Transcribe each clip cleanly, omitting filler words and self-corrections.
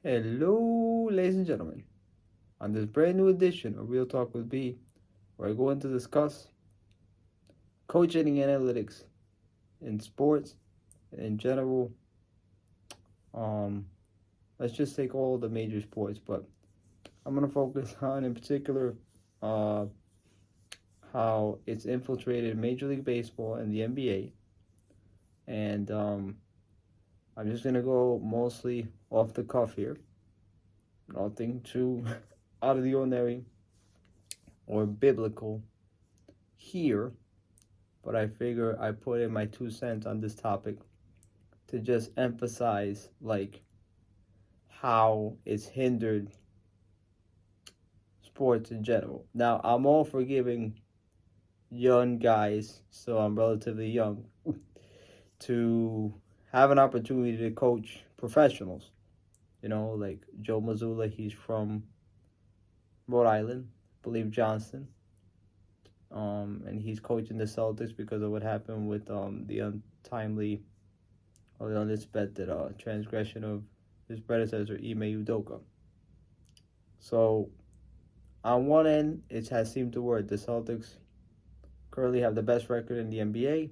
Hello, ladies and gentlemen. On this brand new edition of Real Talk with B, we're going to discuss coaching and analytics in sports in general. Um, let's just take all the major sports, but I'm gonna focus on in particular uh, how it's infiltrated Major League Baseball and the NBA, and I'm just gonna go mostly off the cuff here, nothing too out of the ordinary or biblical here, but I figure I put in my 2 cents on this topic to just emphasize like how it's hindered sports in general. Now, I'm all for giving young guys, so I'm relatively young, to have an opportunity to coach professionals. You know, like Joe Mazzulla, he's from Rhode Island, I believe Johnston. And he's coaching the Celtics because of what happened with the untimely or the unexpected transgression of his predecessor Ime Udoka. So on one end, it has seemed to work. The Celtics currently have the best record in the NBA.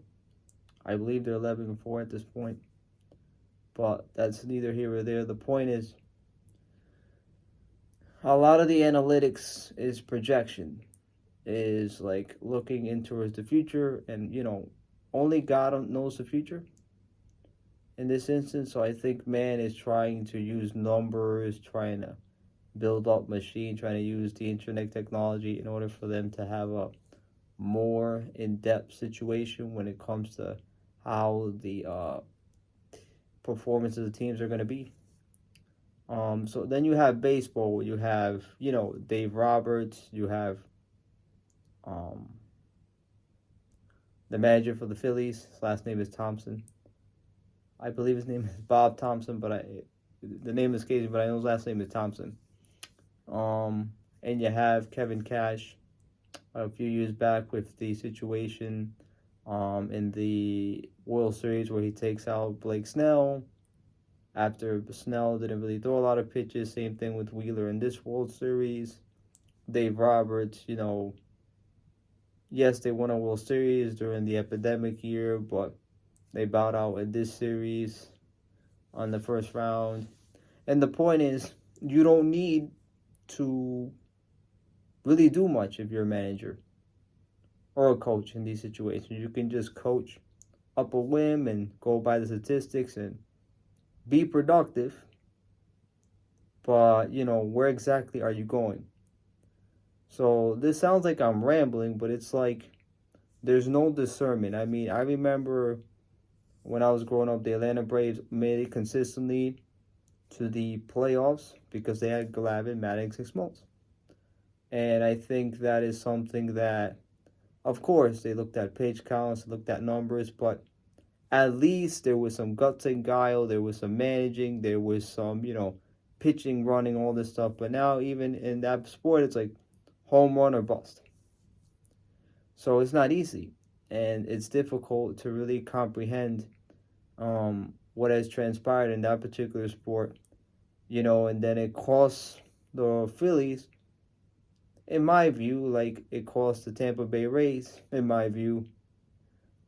I believe they're 11-4 at this point, but that's neither here or there. The point is, a lot of the analytics is projection, is like looking into the future, and only God knows the future in this instance. So I think man is trying to use numbers, trying to build up machine, trying to use the internet technology in order for them to have a more in-depth situation when it comes to how the performance of the teams are going to be. So then you have baseball, where you have Dave Roberts, you have um, the manager for the Phillies. His last name is Thompson. I believe his name is Bob Thompson, but the name escapes me, but I know his last name is Thompson. And you have Kevin Cash a few years back with the situation in the World Series where he takes out Blake Snell after Snell didn't really throw a lot of pitches. Same thing with Wheeler in this World Series. Dave Roberts, yes, they won a World Series during the epidemic year, but they bowed out in this series on the first round. And the point is, you don't need to really do much if you're a manager or a coach in these situations. You can just coach up a whim and go by the statistics and be productive. But, where exactly are you going? So this sounds like I'm rambling, but it's like there's no discernment. I mean, I remember when I was growing up, the Atlanta Braves made it consistently to the playoffs because they had Glavine, Maddox, and Smoltz. And I think that is something that, of course, they looked at pitch counts, looked at numbers, but at least there was some guts and guile, there was some managing, there was some, pitching, running, all this stuff. But now, even in that sport, it's like home run or bust. So it's not easy, and it's difficult to really comprehend what has transpired in that particular sport, and then it costs the Phillies, in my view, like it cost the Tampa Bay Rays, in my view,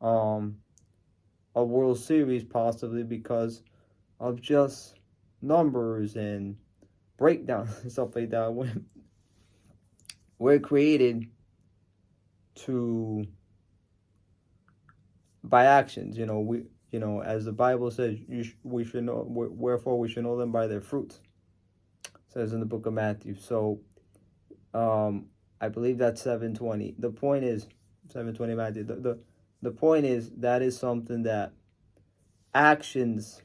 um, a World Series possibly because of just numbers and breakdowns and stuff like that. When we're created to by actions, as the Bible says, we should know. Wherefore, we should know them by their fruits. It says in the book of Matthew. So, I believe that's 7:20. The point is 7:20 Matthew. The point is that is something that actions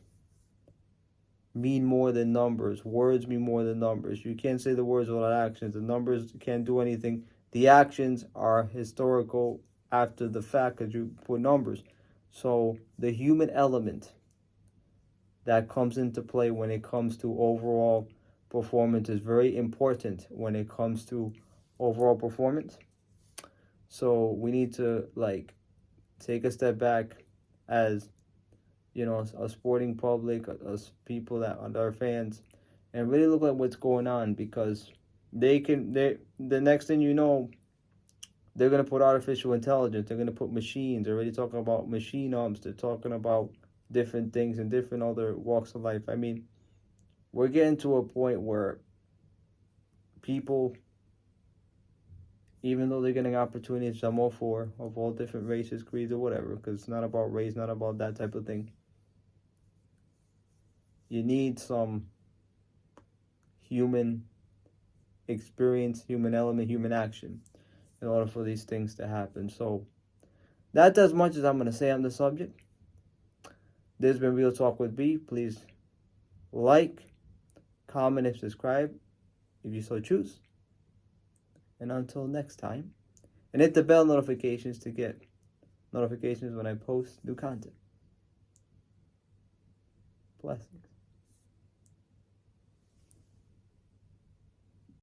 mean more than numbers. Words mean more than numbers. You can't say the words without actions. The numbers can't do anything. The actions are historical after the fact because you put numbers. So the human element that comes into play when it comes to overall performance is very important when it comes to overall performance. So we need to take a step back as a sporting public, us people that are fans, and really look at what's going on, because the next thing you know, they're gonna put artificial intelligence. They're gonna put machines. They're already talking about machine arms. They're talking about different things and different other walks of life. I mean, we're getting to a point where people, even though they're getting opportunities, I'm all for, of all different races, creeds, or whatever, because it's not about race, not about that type of thing. You need some human experience, human element, human action in order for these things to happen. So that's as much as I'm going to say on the subject. This has been Real Talk with B. Please like, comment, and subscribe if you so choose. And until next time, and hit the bell notifications to get notifications when I post new content. Blessings.